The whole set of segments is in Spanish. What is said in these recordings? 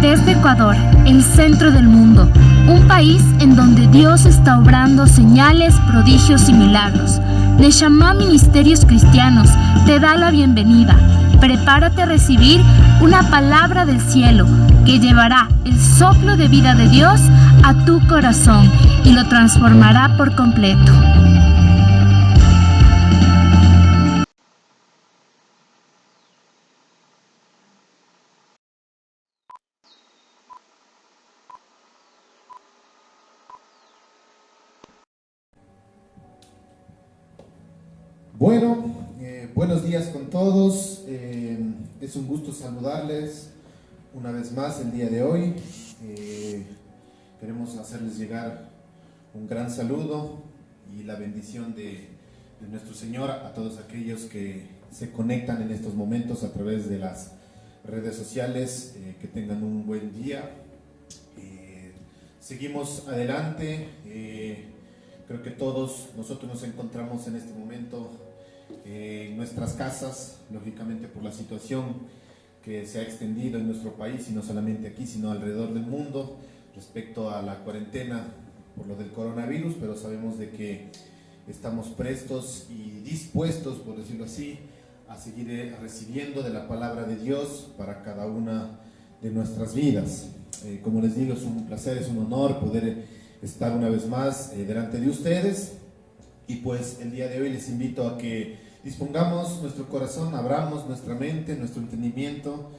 Desde Ecuador, el centro del mundo, un país en donde Dios está obrando señales, prodigios y milagros. Neshama Ministerios Cristianos te da la bienvenida. Prepárate a recibir una palabra del cielo que llevará el soplo de vida de Dios a tu corazón y lo transformará por completo. Bueno, buenos días con todos. Es un gusto saludarles una vez más el día de hoy. Queremos hacerles llegar un gran saludo y la bendición de nuestro Señor a todos aquellos que se conectan en estos momentos a través de las redes sociales. Que tengan un buen día. Seguimos adelante. Creo que todos nosotros nos encontramos en este momento en nuestras casas, lógicamente por la situación que se ha extendido en nuestro país, y no solamente aquí, sino alrededor del mundo, respecto a la cuarentena por lo del coronavirus, pero sabemos de que estamos prestos y dispuestos, por decirlo así, a seguir recibiendo de la palabra de Dios para cada una de nuestras vidas. Como les digo, es un placer, es un honor poder estar una vez más delante de ustedes, y pues el día de hoy les invito a que dispongamos nuestro corazón, abramos nuestra mente, nuestro entendimiento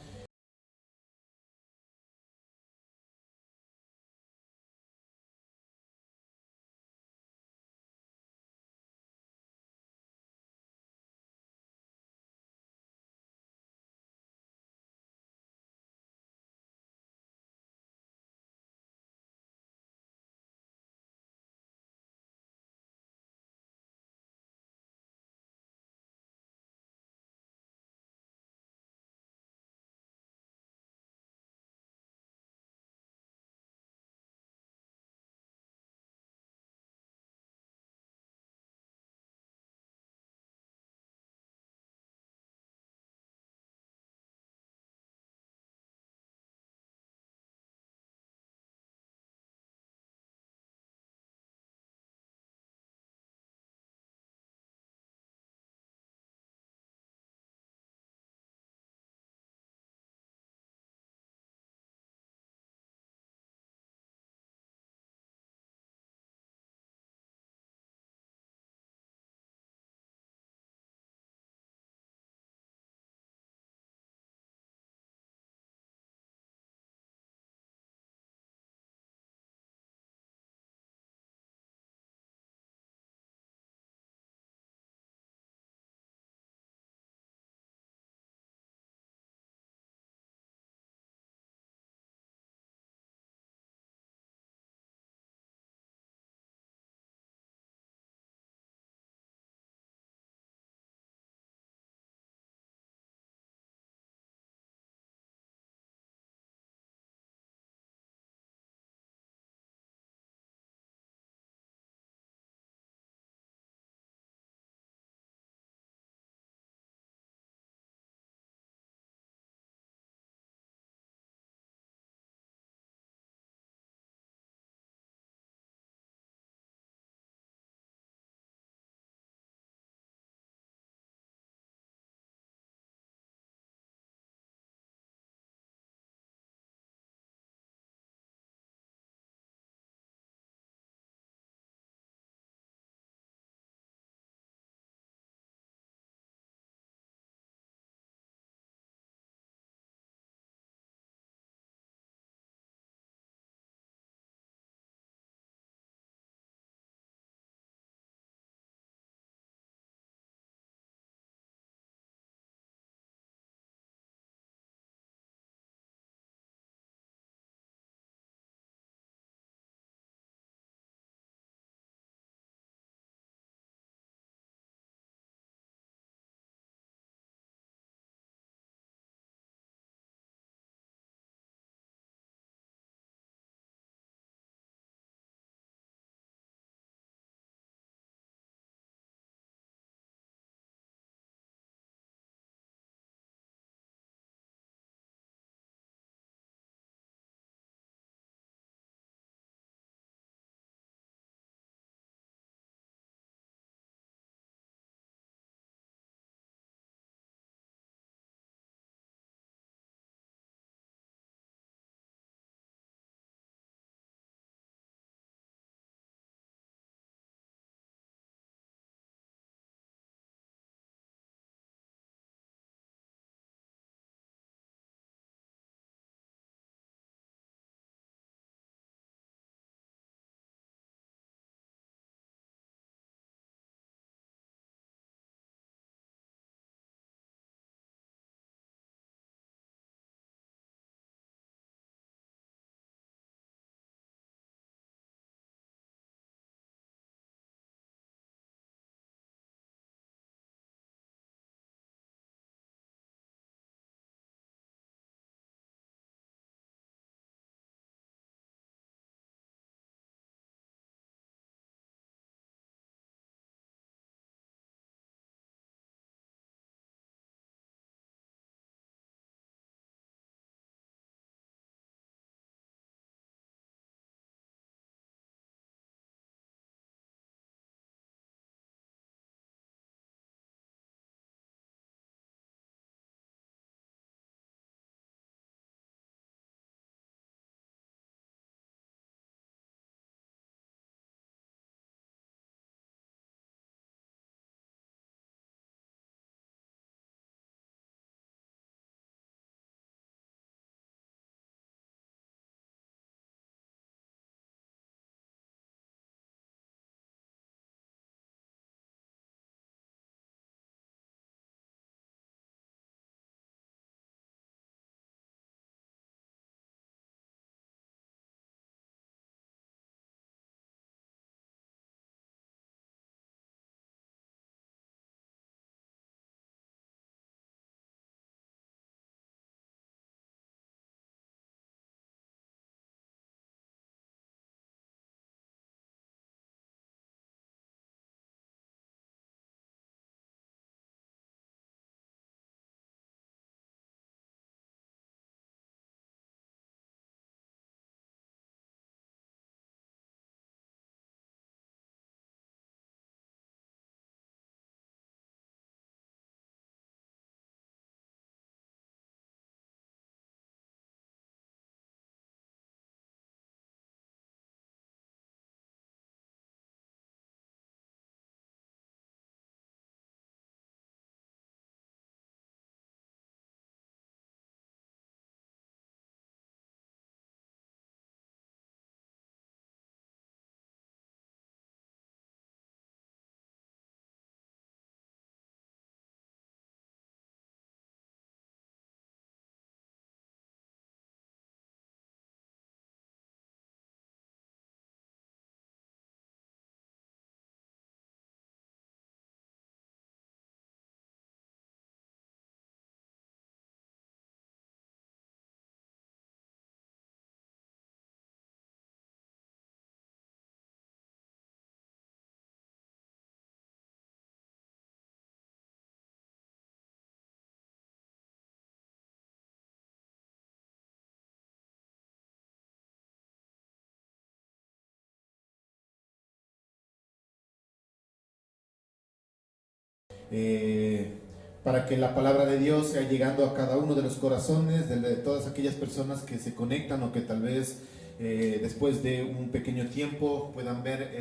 para que la palabra de Dios sea llegando a cada uno de los corazones de todas aquellas personas que se conectan o que tal vez después de un pequeño tiempo puedan ver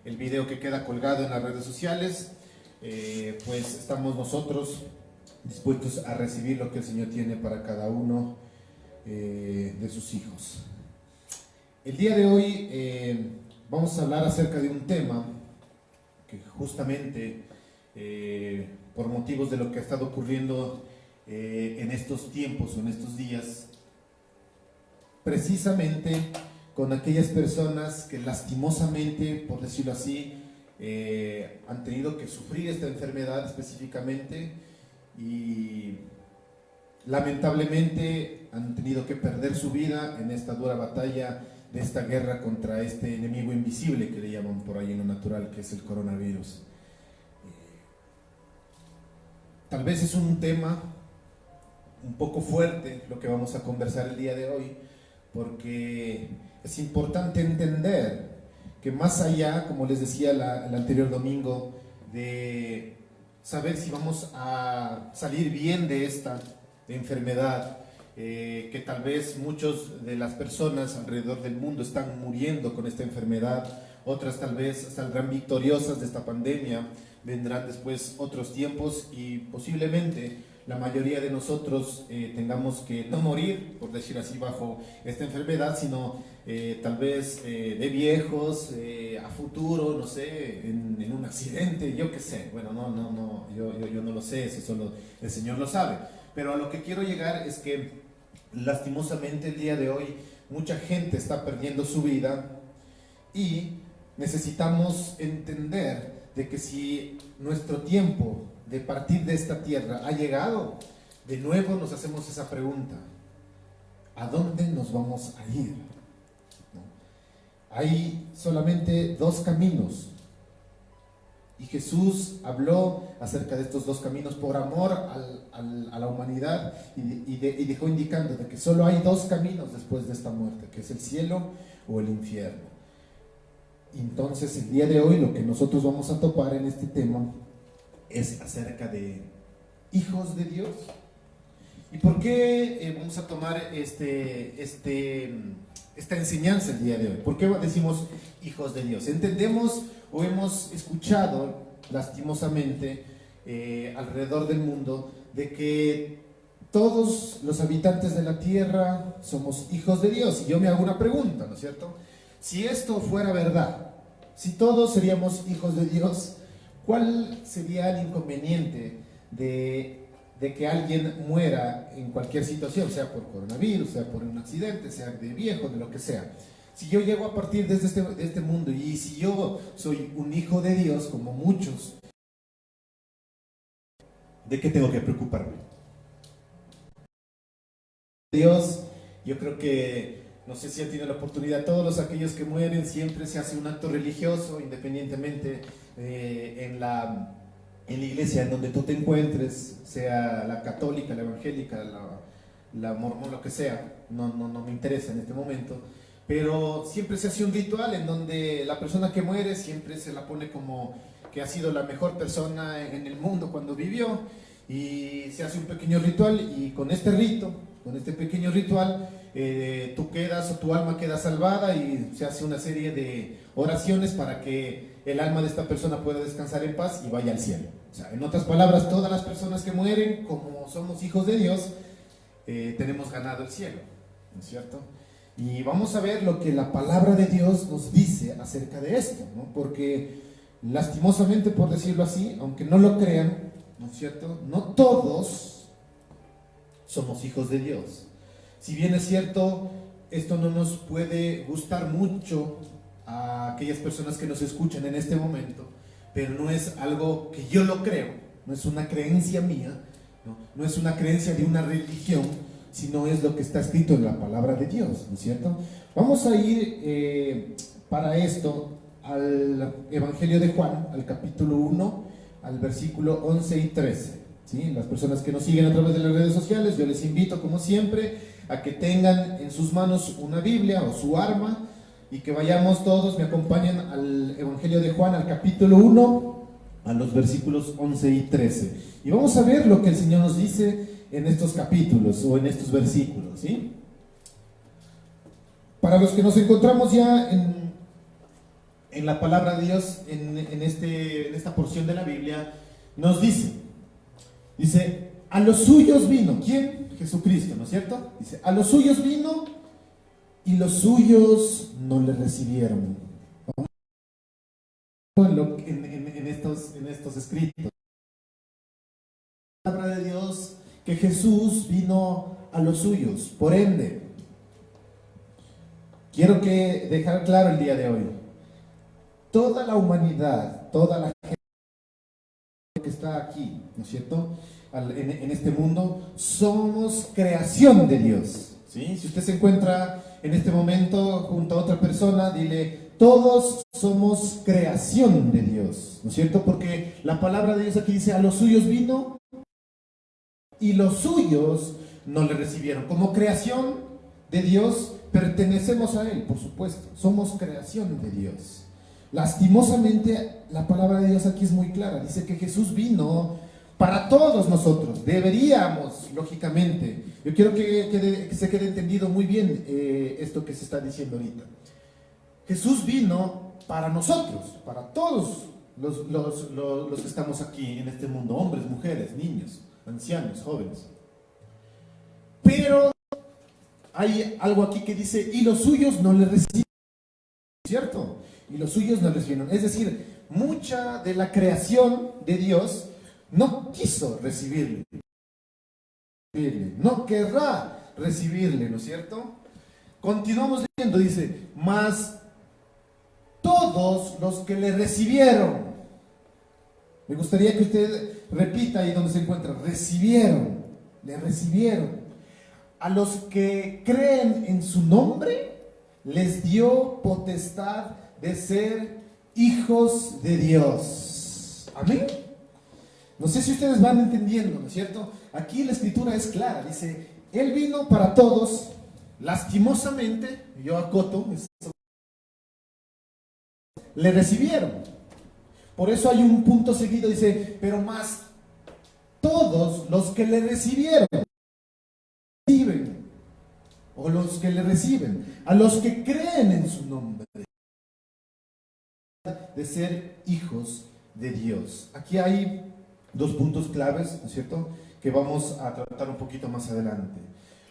el video que queda colgado en las redes sociales. Pues estamos nosotros dispuestos a recibir lo que el Señor tiene para cada uno de sus hijos. El día de hoy vamos a hablar acerca de un tema que justamente por motivos de lo que ha estado ocurriendo en estos tiempos o en estos días, precisamente con aquellas personas que lastimosamente, por decirlo así, han tenido que sufrir esta enfermedad específicamente y lamentablemente han tenido que perder su vida en esta dura batalla de esta guerra contra este enemigo invisible que le llaman por ahí en lo natural, que es el coronavirus. Tal vez es un tema un poco fuerte lo que vamos a conversar el día de hoy, porque es importante entender que más allá, como les decía el anterior domingo, de saber si vamos a salir bien de esta enfermedad, que tal vez muchas de las personas alrededor del mundo están muriendo con esta enfermedad, otras tal vez saldrán victoriosas de esta pandemia, vendrán después otros tiempos y posiblemente la mayoría de nosotros tengamos que no morir, por decir así, bajo esta enfermedad, sino tal vez de viejos, a futuro, no sé, en un accidente, yo qué sé. Bueno, yo no lo sé, eso solo el Señor lo sabe. Pero a lo que quiero llegar es que lastimosamente el día de hoy mucha gente está perdiendo su vida y necesitamos entender de que si nuestro tiempo de partir de esta tierra ha llegado, de nuevo nos hacemos esa pregunta: ¿a dónde nos vamos a ir? ¿No? Hay solamente dos caminos y Jesús habló acerca de estos dos caminos por amor a la humanidad y dejó indicando de que solo hay dos caminos después de esta muerte, que es el cielo o el infierno. Entonces el día de hoy lo que nosotros vamos a topar en este tema es acerca de hijos de Dios. ¿Y por qué vamos a tomar esta enseñanza el día de hoy? ¿Por qué decimos hijos de Dios? Entendemos o hemos escuchado lastimosamente alrededor del mundo de que todos los habitantes de la tierra somos hijos de Dios. Y yo me hago una pregunta, ¿no es cierto? Si esto fuera verdad, si todos seríamos hijos de Dios, ¿cuál sería el inconveniente de que alguien muera en cualquier situación, sea por coronavirus, sea por un accidente, sea de viejo, de lo que sea? Si yo llego a partir de este mundo y si yo soy un hijo de Dios, como muchos, ¿de qué tengo que preocuparme? Dios, yo creo que, no sé si han tenido la oportunidad, todos aquellos que mueren siempre se hace un acto religioso, independientemente en la iglesia en donde tú te encuentres, sea la católica, la evangélica, la mormón, lo que sea, no me interesa en este momento, pero siempre se hace un ritual en donde la persona que muere siempre se la pone como que ha sido la mejor persona en el mundo cuando vivió, y se hace un pequeño ritual, y con este pequeño ritual, tú quedas o tu alma queda salvada, y se hace una serie de oraciones para que el alma de esta persona pueda descansar en paz y vaya al cielo. O sea, en otras palabras, todas las personas que mueren, como somos hijos de Dios, tenemos ganado el cielo, ¿no es cierto? Y vamos a ver lo que la palabra de Dios nos dice acerca de esto, ¿no? Porque lastimosamente, por decirlo así, aunque no lo crean, ¿no es cierto?, no todos somos hijos de Dios. Si bien es cierto, esto no nos puede gustar mucho a aquellas personas que nos escuchan en este momento, pero no es algo que yo lo creo, no es una creencia mía, no es una creencia de una religión, sino es lo que está escrito en la palabra de Dios, ¿no es cierto? Vamos a ir para esto al Evangelio de Juan, al capítulo 1, al versículo 11 y 13. ¿Sí? Las personas que nos siguen a través de las redes sociales, yo les invito, como siempre, a que tengan en sus manos una Biblia o su arma y que vayamos todos, me acompañan al Evangelio de Juan, al capítulo 1, a los versículos 11 y 13. Y vamos a ver lo que el Señor nos dice en estos capítulos o en estos versículos, ¿sí? Para los que nos encontramos ya en la palabra de Dios, en esta porción de la Biblia, nos dice, a los suyos vino. ¿Quién? Jesucristo, ¿no es cierto? Dice, a los suyos vino y los suyos no le recibieron. En estos escritos. La palabra de Dios, que Jesús vino a los suyos. Por ende, quiero dejar claro el día de hoy, toda la humanidad, toda la gente que está aquí, ¿no es cierto?, en este mundo, somos creación de Dios, ¿sí? Si usted se encuentra en este momento junto a otra persona, dile, todos somos creación de Dios, ¿no es cierto? Porque la palabra de Dios aquí dice, a los suyos vino y los suyos no le recibieron. Como creación de Dios, pertenecemos a Él, por supuesto, somos creación de Dios. Lastimosamente, la palabra de Dios aquí es muy clara, dice que Jesús vino para todos nosotros. Deberíamos, lógicamente, yo quiero que se quede entendido muy bien esto que se está diciendo ahorita. Jesús vino para nosotros, para todos los que estamos aquí en este mundo, hombres, mujeres, niños, ancianos, jóvenes. Pero hay algo aquí que dice, y los suyos no le recibieron, ¿cierto? Y los suyos no les recibieron. Es decir, mucha de la creación de Dios no quiso recibirle, no querrá recibirle, ¿no es cierto? Continuamos leyendo, dice, mas todos los que le recibieron, me gustaría que usted repita ahí donde se encuentra, recibieron, le recibieron, a los que creen en su nombre, les dio potestad de ser hijos de Dios. Amén. No sé si ustedes van entendiendo, ¿no es cierto? Aquí la escritura es clara, dice, Él vino para todos, lastimosamente, yo acoto, le recibieron. Por eso hay un punto seguido, dice, pero más todos los que le recibieron, reciben, o los que le reciben, a los que creen en su nombre, de ser hijos de Dios. Aquí hay dos puntos claves, ¿no es cierto?, que vamos a tratar un poquito más adelante.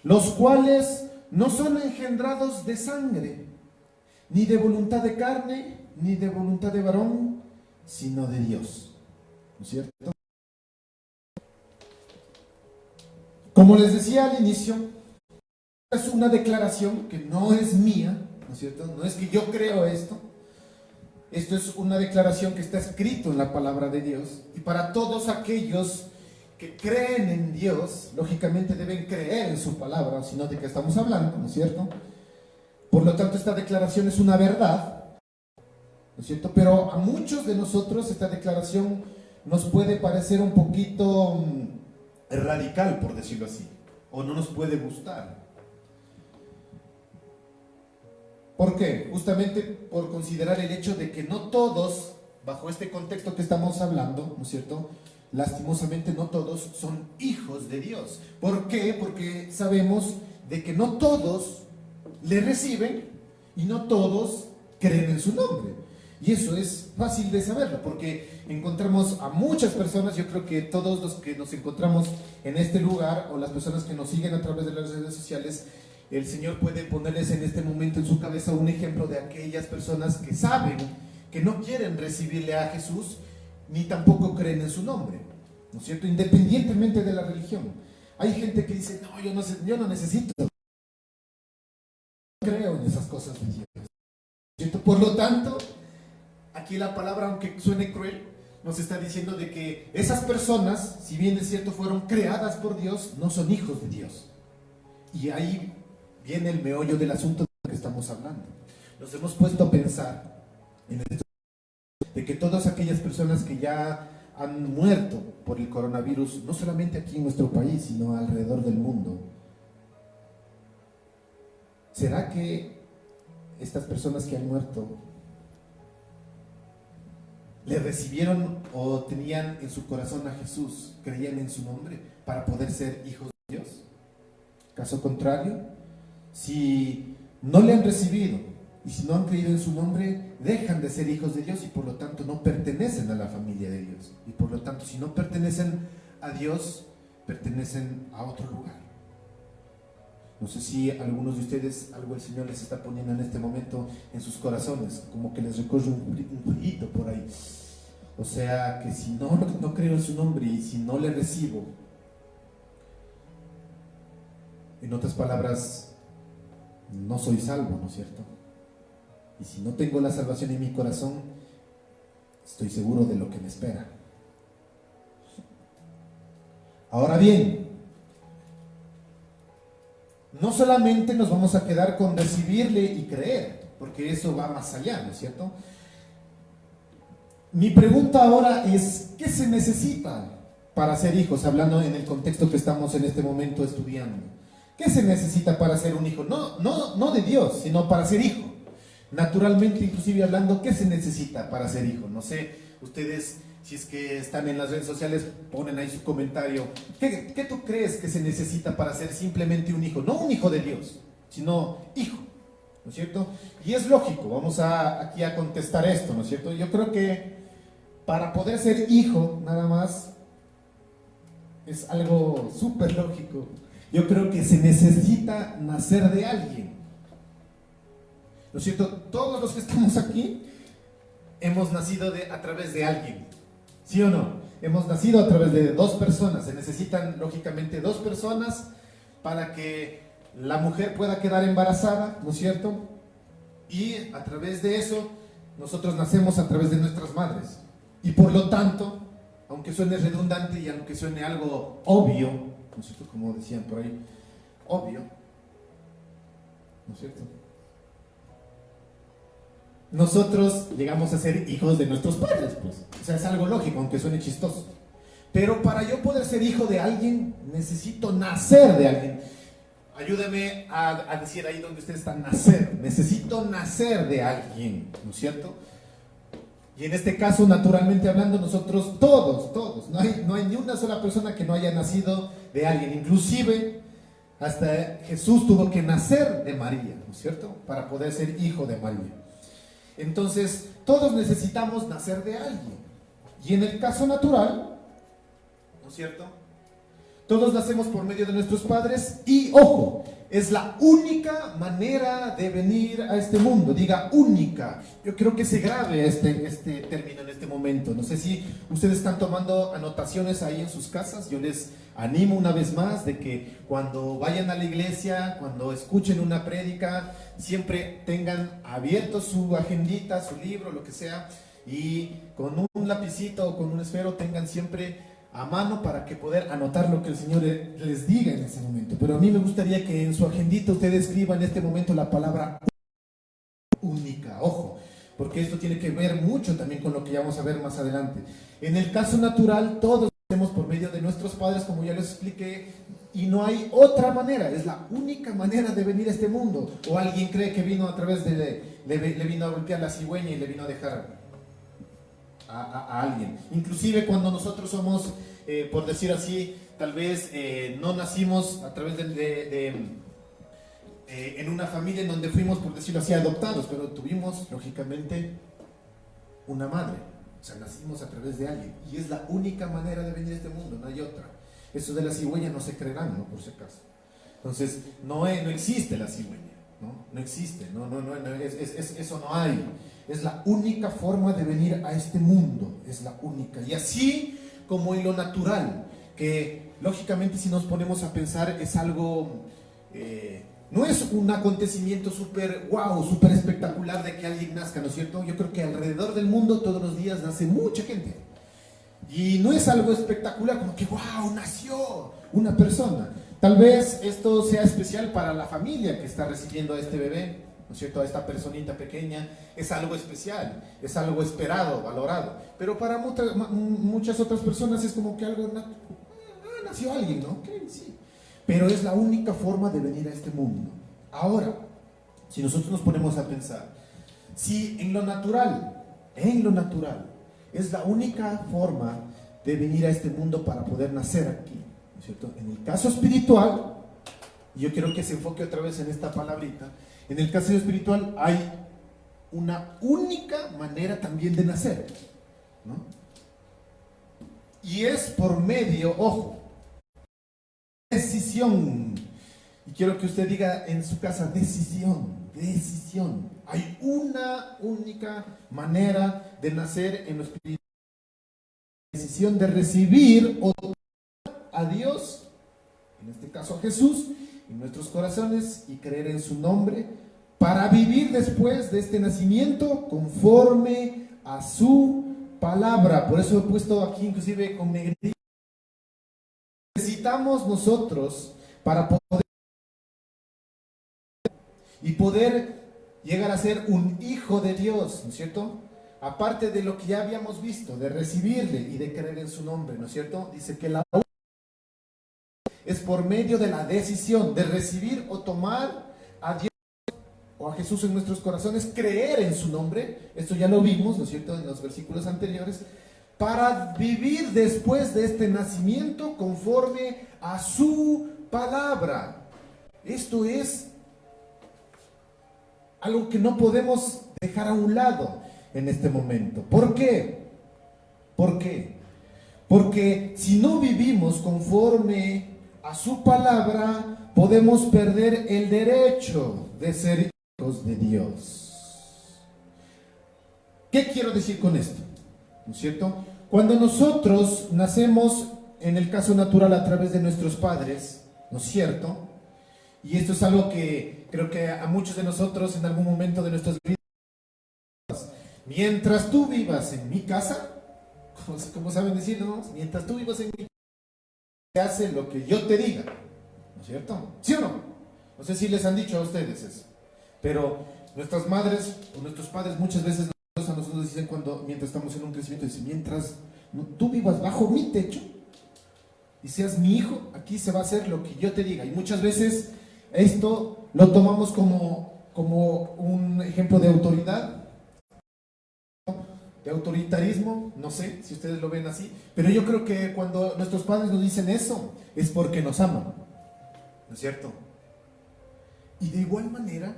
Los cuales no son engendrados de sangre, ni de voluntad de carne, ni de voluntad de varón, sino de Dios, ¿no es cierto? Como les decía al inicio, es una declaración que no es mía, ¿no es cierto? No es que yo creo esto. Esto es una declaración que está escrito en la palabra de Dios. Y para todos aquellos que creen en Dios, lógicamente deben creer en su palabra, sino de qué estamos hablando, ¿no es cierto? Por lo tanto, esta declaración es una verdad, ¿no es cierto? Pero a muchos de nosotros esta declaración nos puede parecer un poquito radical, por decirlo así, o no nos puede gustar. ¿Por qué? Justamente por considerar el hecho de que no todos, bajo este contexto que estamos hablando, ¿no es cierto?, lastimosamente no todos son hijos de Dios. ¿Por qué? Porque sabemos de que no todos le reciben y no todos creen en su nombre. Y eso es fácil de saberlo, porque encontramos a muchas personas, yo creo que todos los que nos encontramos en este lugar, o las personas que nos siguen a través de las redes sociales, el Señor puede ponerles en este momento en su cabeza un ejemplo de aquellas personas que saben que no quieren recibirle a Jesús, ni tampoco creen en su nombre, ¿no es cierto? Independientemente de la religión. Hay gente que dice, no, yo no necesito, no creo en esas cosas de Dios, ¿cierto? Por lo tanto, aquí la palabra, aunque suene cruel, nos está diciendo de que esas personas, si bien es cierto fueron creadas por Dios, no son hijos de Dios. Y ahí viene el meollo del asunto de que estamos hablando. Nos hemos puesto a pensar en esto, de que todas aquellas personas que ya han muerto por el coronavirus, no solamente aquí en nuestro país, sino alrededor del mundo, ¿será que estas personas que han muerto le recibieron o tenían en su corazón a Jesús, creían en su nombre para poder ser hijos de Dios. Caso contrario, si no le han recibido y si no han creído en su nombre, dejan de ser hijos de Dios y por lo tanto no pertenecen a la familia de Dios. Y por lo tanto, si no pertenecen a Dios, pertenecen a otro lugar. No sé si algunos de ustedes, algo el Señor les está poniendo en este momento en sus corazones, como que les recorre un jueguito por ahí. O sea, que si no creo en su nombre y si no le recibo, en otras palabras, no soy salvo, ¿no es cierto? Y si no tengo la salvación en mi corazón, estoy seguro de lo que me espera. Ahora bien, no solamente nos vamos a quedar con recibirle y creer, porque eso va más allá, ¿no es cierto? Mi pregunta ahora es, ¿qué se necesita para ser hijos? Hablando en el contexto que estamos en este momento estudiando. ¿Qué se necesita para ser un hijo? No de Dios, sino para ser hijo. Naturalmente, inclusive hablando, ¿qué se necesita para ser hijo? No sé, ustedes, si es que están en las redes sociales, ponen ahí su comentario. ¿Qué tú crees que se necesita para ser simplemente un hijo? No un hijo de Dios, sino hijo, ¿no es cierto? Y es lógico, vamos aquí a contestar esto, ¿no es cierto? Yo creo que para poder ser hijo, nada más, es algo súper lógico. Yo creo que se necesita nacer de alguien, ¿no es cierto? Todos los que estamos aquí hemos nacido a través de alguien, ¿sí o no? Hemos nacido a través de dos personas. Se necesitan lógicamente dos personas para que la mujer pueda quedar embarazada, ¿no es cierto? Y a través de eso nosotros nacemos a través de nuestras madres. Y por lo tanto, aunque suene redundante y aunque suene algo obvio, ¿no es cierto? Como decían por ahí, obvio, ¿no es cierto? Nosotros llegamos a ser hijos de nuestros padres, pues. O sea, es algo lógico, aunque suene chistoso. Pero para yo poder ser hijo de alguien, necesito nacer de alguien. Ayúdame a decir ahí donde ustedes están, nacer. Necesito nacer de alguien, ¿no es cierto? Y en este caso, naturalmente hablando, nosotros todos, no hay ni una sola persona que no haya nacido de alguien. Inclusive, hasta Jesús tuvo que nacer de María, ¿no es cierto? Para poder ser hijo de María. Entonces, todos necesitamos nacer de alguien. Y en el caso natural, ¿no es cierto? Todos nacemos por medio de nuestros padres y, ojo, es la única manera de venir a este mundo. Diga única. Yo creo que se grabe este término en este momento. No sé si ustedes están tomando anotaciones ahí en sus casas. Yo les animo una vez más de que cuando vayan a la iglesia, cuando escuchen una prédica, siempre tengan abierto su agendita, su libro, lo que sea, y con un lapicito o con un esfero tengan siempre a mano para que poder anotar lo que el Señor les diga en ese momento. Pero a mí me gustaría que en su agendita ustedes escriban en este momento la palabra única, ojo, porque esto tiene que ver mucho también con lo que ya vamos a ver más adelante. En el caso natural, todos hacemos por medio de nuestros padres, como ya les expliqué, y no hay otra manera, es la única manera de venir a este mundo. O alguien cree que vino a través le vino a golpear la cigüeña y le vino a dejar a alguien. Inclusive cuando nosotros somos, por decir así, tal vez no nacimos a través en una familia en donde fuimos, por decirlo así, adoptados, pero tuvimos, lógicamente, una madre. O sea, nacimos a través de alguien. Y es la única manera de venir a este mundo, no hay otra. Eso de la cigüeña no se creerán, ¿no? Por si acaso. Entonces, no existe la cigüeña, ¿no? No existe, eso no hay. Es la única forma de venir a este mundo, es la única. Y así como en lo natural, que lógicamente si nos ponemos a pensar es algo, no es un acontecimiento súper wow, súper espectacular de que alguien nazca, ¿no es cierto? Yo creo que alrededor del mundo todos los días nace mucha gente. Y no es algo espectacular, como que wow, nació una persona. Tal vez esto sea especial para la familia que está recibiendo a este bebé, ¿no es cierto? A esta personita pequeña, es algo especial, es algo esperado, valorado. Pero para muchas otras personas es como que algo, nació alguien, ¿no? Okay, sí. Pero es la única forma de venir a este mundo. Ahora, si nosotros nos ponemos a pensar, si en lo natural, Es la única forma de venir a este mundo para poder nacer aquí, ¿no es cierto? En el caso espiritual, yo quiero que se enfoque otra vez en esta palabrita, en el caso espiritual hay una única manera también de nacer, ¿no? Y es por medio, ojo, decisión. Y quiero que usted diga en su casa, decisión. Hay una única manera de nacer en lo espiritual. Decisión de recibir o a Dios, en este caso a Jesús, en nuestros corazones y creer en su nombre, para vivir después de este nacimiento conforme a su palabra. Por eso he puesto aquí inclusive con negrita. Necesitamos nosotros para poder llegar a ser un hijo de Dios, ¿no es cierto? Aparte de lo que ya habíamos visto, de recibirle y de creer en su nombre, ¿no es cierto? Dice que la es por medio de la decisión de recibir o tomar a Dios o a Jesús en nuestros corazones, creer en su nombre. Esto ya lo vimos, ¿no es cierto?, en los versículos anteriores, para vivir después de este nacimiento conforme a su palabra. Esto es algo que no podemos dejar a un lado en este momento. ¿Por qué? ¿Por qué? Porque si no vivimos conforme a su palabra, podemos perder el derecho de ser hijos de Dios. ¿Qué quiero decir con esto? ¿No es cierto? Cuando nosotros nacemos, en el caso natural, a través de nuestros padres, ¿no es cierto? Y esto es algo que creo que a muchos de nosotros en algún momento de nuestras vidas, mientras tú vivas en mi casa, como saben decir, ¿no? Mientras tú vivas en mi casa, se hace lo que yo te diga, ¿no es cierto? ¿Sí o no? No sé si les han dicho a ustedes eso, pero nuestras madres o nuestros padres muchas veces a nosotros dicen mientras estamos en un crecimiento, dicen, mientras tú vivas bajo mi techo y seas mi hijo, aquí se va a hacer lo que yo te diga. Y muchas veces esto lo tomamos como un ejemplo de autoridad, de autoritarismo, no sé si ustedes lo ven así, pero yo creo que cuando nuestros padres nos dicen eso, es porque nos aman, ¿no es cierto? Y de igual manera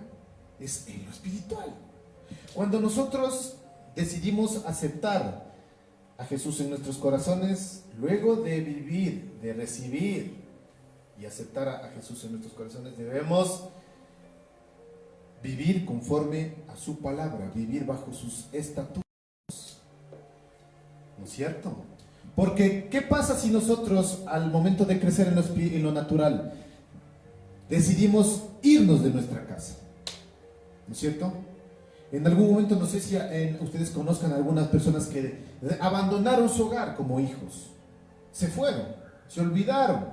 es en lo espiritual. Cuando nosotros decidimos aceptar a Jesús en nuestros corazones, luego de vivir, de recibir y aceptar a Jesús en nuestros corazones, debemos vivir conforme a su palabra, vivir bajo sus estatutos. ¿No es cierto? Porque, ¿qué pasa si nosotros, al momento de crecer en lo natural, decidimos irnos de nuestra casa? ¿No es cierto? En algún momento, no sé si ustedes conozcan a algunas personas que abandonaron su hogar como hijos. Se fueron, se olvidaron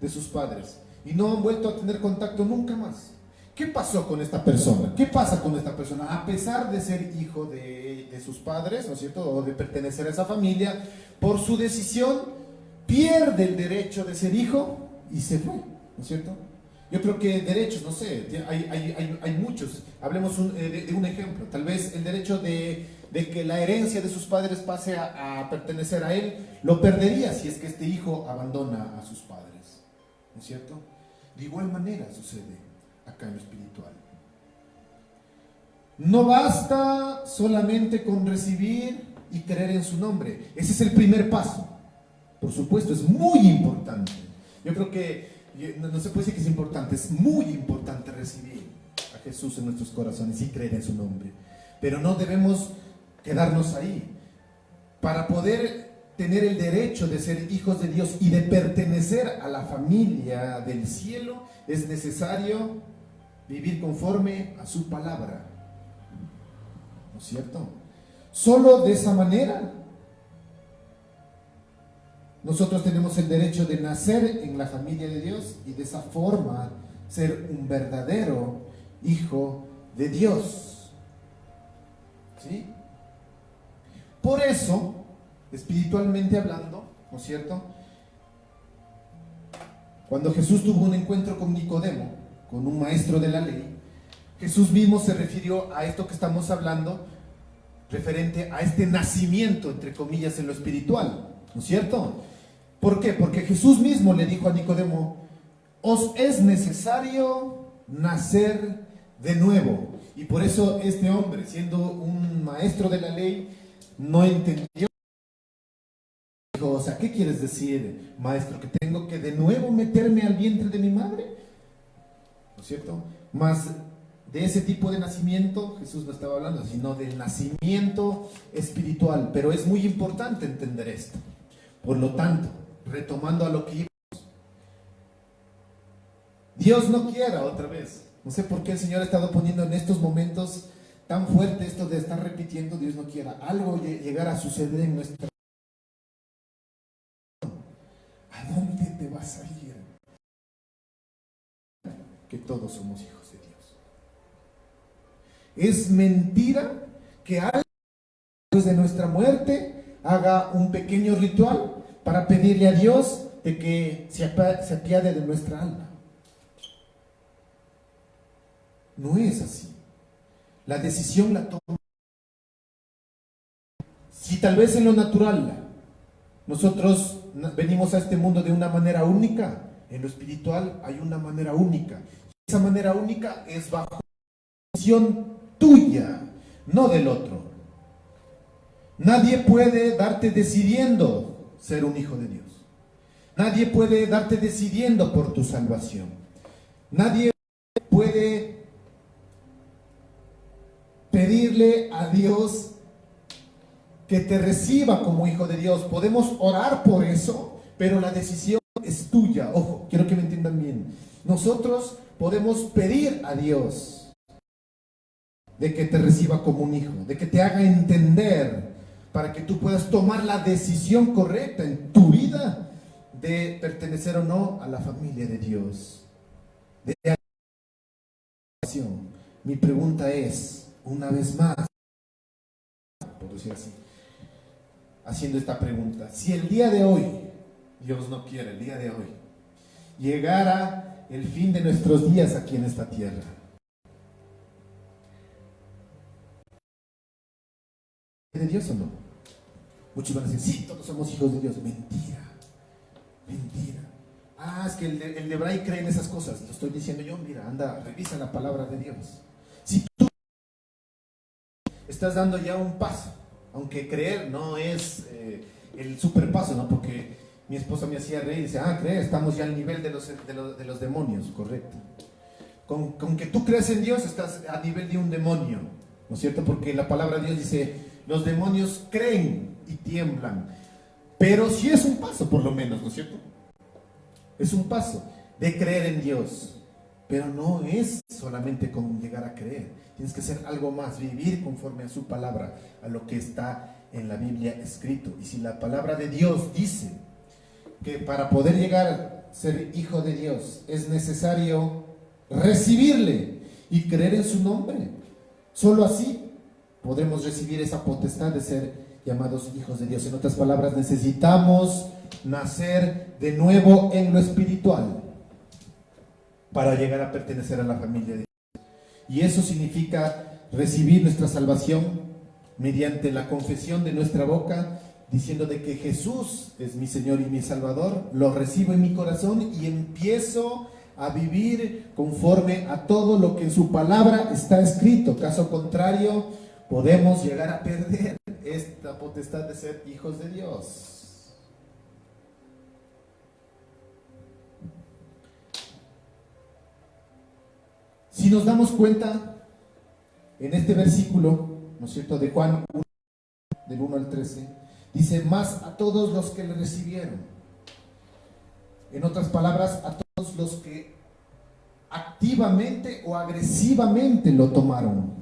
de sus padres y no han vuelto a tener contacto nunca más. ¿Qué pasó con esta persona? ¿Qué pasa con esta persona? A pesar de ser hijo de sus padres, ¿no es cierto?, o de pertenecer a esa familia, por su decisión pierde el derecho de ser hijo y se fue, ¿no es cierto? Yo creo que derechos, no sé, hay muchos. Hablemos de un ejemplo. Tal vez el derecho de que la herencia de sus padres pase a pertenecer a él, lo perdería si es que este hijo abandona a sus padres, ¿no es cierto? De igual manera sucede acá en lo espiritual. No basta solamente con recibir y creer en su nombre. Ese es el primer paso. Por supuesto, es muy importante. Yo creo que no se puede decir que es importante, es muy importante recibir a Jesús en nuestros corazones y creer en su nombre. Pero no debemos quedarnos ahí. Para poder tener el derecho de ser hijos de Dios y de pertenecer a la familia del cielo, es necesario vivir conforme a su palabra. ¿No es cierto? Solo de esa manera nosotros tenemos el derecho de nacer en la familia de Dios y de esa forma ser un verdadero hijo de Dios. ¿Sí? Por eso, espiritualmente hablando, ¿no es cierto?, cuando Jesús tuvo un encuentro con Nicodemo, con un maestro de la ley, Jesús mismo se refirió a esto que estamos hablando, referente a este nacimiento, entre comillas, en lo espiritual, ¿no es cierto? ¿Por qué? Porque Jesús mismo le dijo a Nicodemo: os es necesario nacer de nuevo. Y por eso este hombre, siendo un maestro de la ley, no entendió. Dijo: o sea, ¿qué quieres decir, maestro? ¿Que tengo que de nuevo meterme al vientre de mi madre? ¿No es cierto? Más de ese tipo de nacimiento Jesús no estaba hablando, sino del nacimiento espiritual. Pero es muy importante entender esto. Por lo tanto, retomando a lo que íbamos, Dios no quiera otra vez. No sé por qué el Señor ha estado poniendo en estos momentos tan fuerte esto de estar repitiendo: Dios no quiera algo llegar a suceder en nuestra vida. ¿A dónde te vas a ir? Que todos somos hijos de Dios. Es mentira que alguien después de nuestra muerte haga un pequeño ritual para pedirle a Dios de que se apiade de nuestra alma. No es así. La decisión la toma. Si tal vez en lo natural nosotros venimos a este mundo de una manera única, en lo espiritual hay una manera única. Esa manera única es bajo decisión tuya, no del otro. Nadie puede darte decidiendo ser un hijo de Dios. Nadie puede darte decidiendo por tu salvación. Nadie puede pedirle a Dios que te reciba como hijo de Dios. Podemos orar por eso, pero la decisión es tuya. Ojo, quiero que me entiendan bien. Nosotros podemos pedir a Dios de que te reciba como un hijo, de que te haga entender para que tú puedas tomar la decisión correcta en tu vida de pertenecer o no a la familia de Dios. Mi pregunta es, una vez más, por decir así, haciendo esta pregunta: si el día de hoy, Dios no quiere, el día de hoy, llegara el fin de nuestros días aquí en esta tierra, ¿de Dios o no? Muchos van a decir: sí, todos somos hijos de Dios. Mentira, mentira. Es que el de Bray cree en esas cosas. Lo estoy diciendo yo. Mira, anda, revisa la palabra de Dios. Si tú estás dando ya un paso, aunque creer no es el super paso, ¿no? Porque mi esposa me hacía reír y dice: creer, estamos ya al nivel de los demonios, correcto. Con que tú crees en Dios, estás a nivel de un demonio, ¿no es cierto? Porque la palabra de Dios dice: los demonios creen y tiemblan. Pero sí es un paso, por lo menos, ¿no es cierto? Es un paso de creer en Dios. Pero no es solamente con llegar a creer. Tienes que hacer algo más, vivir conforme a su palabra, a lo que está en la Biblia escrito. Y si la palabra de Dios dice que para poder llegar a ser hijo de Dios es necesario recibirle y creer en su nombre, solo así podremos recibir esa potestad de ser llamados hijos de Dios. En otras palabras, necesitamos nacer de nuevo en lo espiritual para llegar a pertenecer a la familia de Dios. Y eso significa recibir nuestra salvación mediante la confesión de nuestra boca, diciendo de que Jesús es mi Señor y mi Salvador. Lo recibo en mi corazón y empiezo a vivir conforme a todo lo que en su palabra está escrito. Caso contrario, podemos llegar a perder esta potestad de ser hijos de Dios. Si nos damos cuenta en este versículo, ¿no es cierto?, de Juan 1, del 1 al 13, dice: más a todos los que le recibieron. En otras palabras, a todos los que activamente o agresivamente lo tomaron.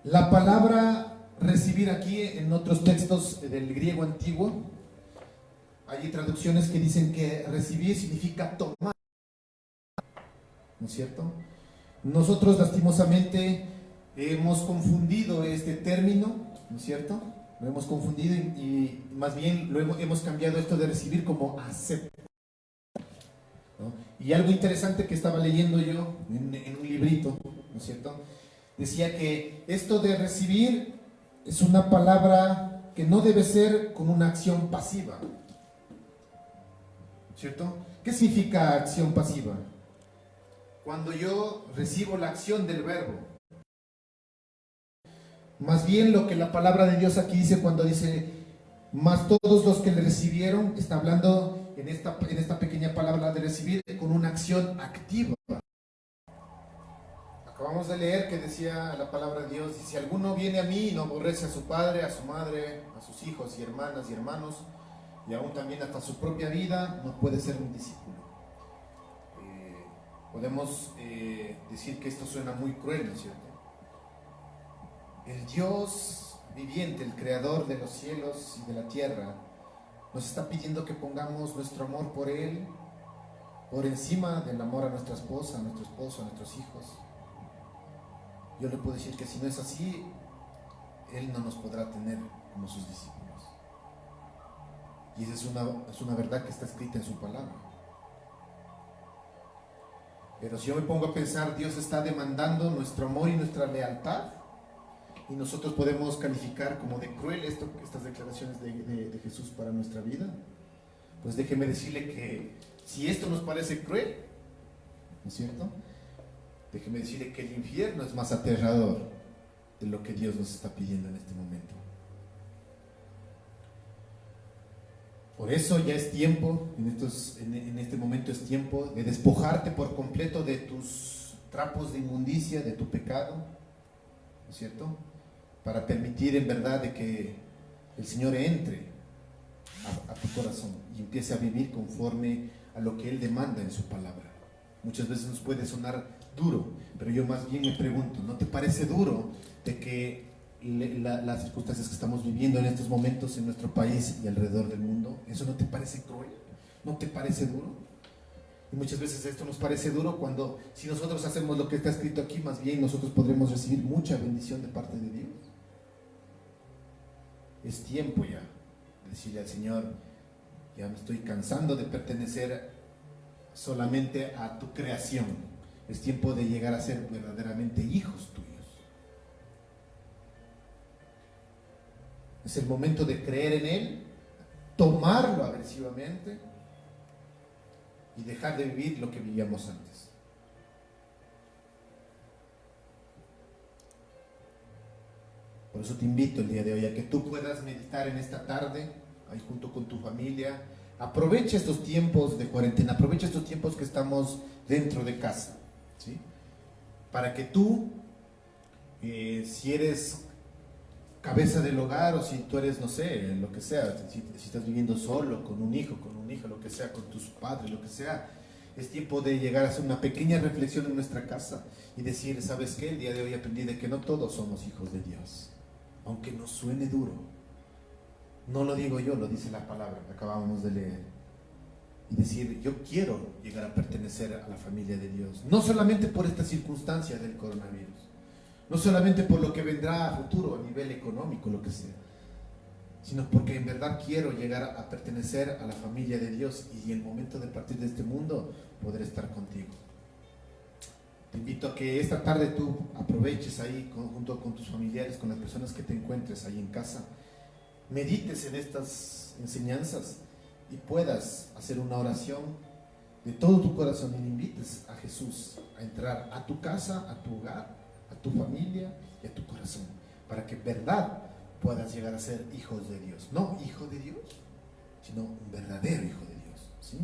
La palabra recibir aquí, en otros textos del griego antiguo, hay traducciones que dicen que recibir significa tomar, ¿no es cierto? Nosotros lastimosamente hemos confundido este término, ¿no es cierto? Lo hemos confundido y más bien hemos cambiado esto de recibir como aceptar. ¿no? Y algo interesante que estaba leyendo yo en un librito, ¿no es cierto? Decía que esto de recibir es una palabra que no debe ser con una acción pasiva, ¿cierto? ¿Qué significa acción pasiva? Cuando yo recibo la acción del verbo. Más bien lo que la palabra de Dios aquí dice cuando dice, más todos los que le recibieron, está hablando en esta pequeña palabra de recibir con una acción activa. Acabamos de leer que decía la palabra de Dios, si alguno viene a mí y no aborrece a su padre, a su madre, a sus hijos y hermanas y hermanos, y aún también hasta su propia vida, no puede ser un discípulo. Podemos decir que esto suena muy cruel, ¿no es cierto? El Dios viviente, el creador de los cielos y de la tierra, nos está pidiendo que pongamos nuestro amor por Él por encima del amor a nuestra esposa, a nuestro esposo, a nuestros hijos. Yo le puedo decir que si no es así, Él no nos podrá tener como sus discípulos. Y esa es una verdad que está escrita en su palabra. Pero si yo me pongo a pensar, Dios está demandando nuestro amor y nuestra lealtad, y nosotros podemos calificar como de cruel estas declaraciones de Jesús para nuestra vida, pues déjeme decirle que si esto nos parece cruel, ¿no es cierto? Déjeme decirle que el infierno es más aterrador de lo que Dios nos está pidiendo en este momento. Por eso ya es tiempo, en este momento es tiempo de despojarte por completo de tus trapos de inmundicia, de tu pecado, ¿no es cierto? Para permitir en verdad de que el Señor entre a tu corazón y empiece a vivir conforme a lo que Él demanda en su palabra. Muchas veces nos puede sonar duro, pero yo más bien me pregunto, ¿no te parece duro de que las circunstancias que estamos viviendo en estos momentos en nuestro país y alrededor del mundo, eso no te parece cruel? ¿No te parece duro? Y muchas veces esto nos parece duro cuando, si nosotros hacemos lo que está escrito aquí, más bien nosotros podremos recibir mucha bendición de parte de Dios. Es tiempo ya de decirle al Señor, ya me estoy cansando de pertenecer solamente a tu creación. Es tiempo de llegar a ser verdaderamente hijos tuyos. Es el momento de creer en Él, tomarlo agresivamente y dejar de vivir lo que vivíamos antes. Por eso te invito el día de hoy a que tú puedas meditar en esta tarde, ahí junto con tu familia. Aprovecha estos tiempos de cuarentena, aprovecha estos tiempos que estamos dentro de casa, ¿sí? Para que tú, si eres cabeza del hogar o si tú eres, no sé, lo que sea, si estás viviendo solo, con un hijo, con una hija, lo que sea, con tus padres, lo que sea, es tiempo de llegar a hacer una pequeña reflexión en nuestra casa y decir, ¿sabes qué? El día de hoy aprendí de que no todos somos hijos de Dios, aunque nos suene duro. No lo digo yo, lo dice la palabra que acabamos de leer. Y decir, yo quiero llegar a pertenecer a la familia de Dios, no solamente por esta circunstancia del coronavirus, no solamente por lo que vendrá a futuro a nivel económico, lo que sea, sino porque en verdad quiero llegar a pertenecer a la familia de Dios y en el momento de partir de este mundo poder estar contigo. Te invito a que esta tarde tú aproveches ahí junto con tus familiares, con las personas que te encuentres ahí en casa, medites en estas enseñanzas y puedas hacer una oración de todo tu corazón y le invites a Jesús a entrar a tu casa, a tu hogar, a tu familia y a tu corazón, para que en verdad puedas llegar a ser hijos de Dios. No hijo de Dios, sino un verdadero hijo de Dios, ¿sí?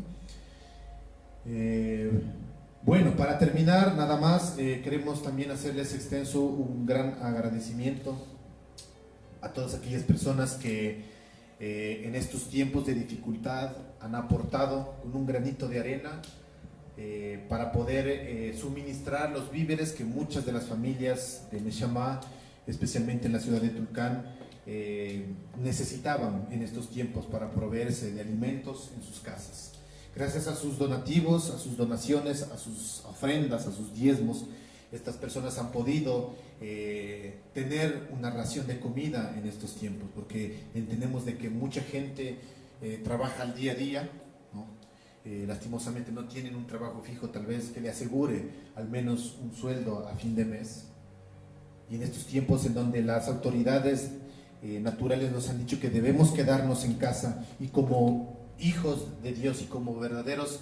Bueno, para terminar, nada más, queremos también hacerles extenso un gran agradecimiento a todas aquellas personas que en estos tiempos de dificultad han aportado con un granito de arena para poder suministrar los víveres que muchas de las familias de Neshama, especialmente en la ciudad de Tulcán, necesitaban en estos tiempos para proveerse de alimentos en sus casas. Gracias a sus donativos, a sus donaciones, a sus ofrendas, a sus diezmos, estas personas han podido tener una ración de comida en estos tiempos, porque entendemos de que mucha gente trabaja al día a día, ¿no? lastimosamente no tienen un trabajo fijo, tal vez que le asegure al menos un sueldo a fin de mes. Y en estos tiempos en donde las autoridades naturales nos han dicho que debemos quedarnos en casa, y como hijos de Dios y como verdaderos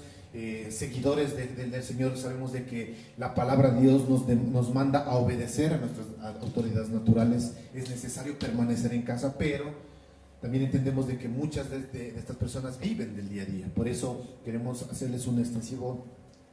seguidores del Señor, sabemos de que la palabra de Dios nos manda a obedecer a nuestras autoridades naturales. Es necesario permanecer en casa, pero también entendemos de que muchas de estas personas viven del día a día. Por eso queremos hacerles un extensivo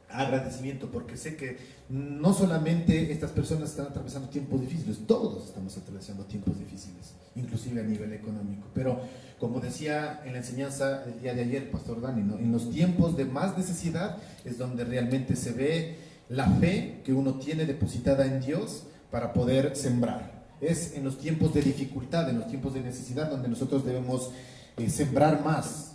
agradecimiento, porque sé que no solamente estas personas están atravesando tiempos difíciles, todos estamos atravesando tiempos difíciles, inclusive a nivel económico. Pero como decía en la enseñanza del día de ayer Pastor Dani, ¿no?, en los tiempos de más necesidad es donde realmente se ve la fe que uno tiene depositada en Dios para poder sembrar. Es en los tiempos de dificultad, en los tiempos de necesidad, donde nosotros debemos sembrar más,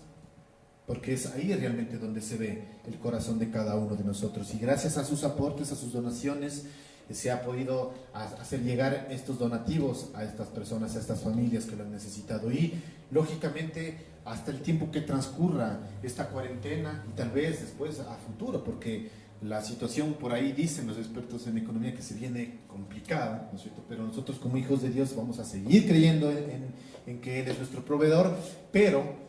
porque es ahí realmente donde se ve el corazón de cada uno de nosotros. Y gracias a sus aportes, a sus donaciones, se ha podido hacer llegar estos donativos a estas personas, a estas familias que lo han necesitado. Y lógicamente hasta el tiempo que transcurra esta cuarentena, y tal vez después a futuro, porque la situación por ahí dicen los expertos en economía que se viene complicada, ¿no es cierto? Pero nosotros como hijos de Dios vamos a seguir creyendo en que Él es nuestro proveedor, pero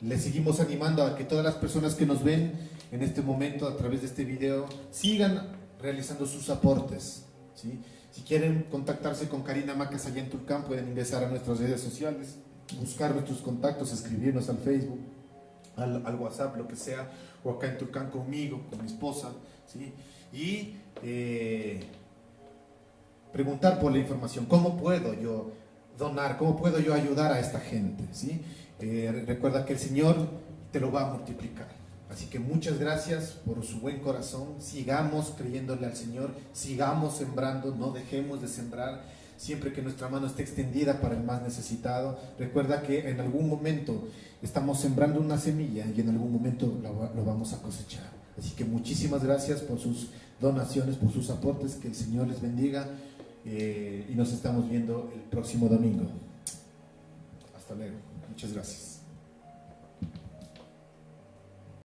les seguimos animando a que todas las personas que nos ven en este momento a través de este video sigan realizando sus aportes, ¿sí? Si quieren contactarse con Karina Macas allá en Tulcán, pueden ingresar a nuestras redes sociales, buscar nuestros contactos, escribirnos al Facebook, al WhatsApp, lo que sea, o acá en Tulcán conmigo, con mi esposa, ¿sí? Y preguntar por la información. ¿Cómo puedo yo donar? ¿Cómo puedo yo ayudar a esta gente? ¿Sí? Recuerda que el Señor te lo va a multiplicar. Así que muchas gracias por su buen corazón. Sigamos creyéndole al Señor, sigamos sembrando, no dejemos de sembrar siempre que nuestra mano esté extendida para el más necesitado. Recuerda que en algún momento estamos sembrando una semilla y en algún momento lo vamos a cosechar. Así que muchísimas gracias por sus donaciones, por sus aportes. Que el Señor les bendiga, y nos estamos viendo el próximo domingo. Hasta luego. Muchas gracias.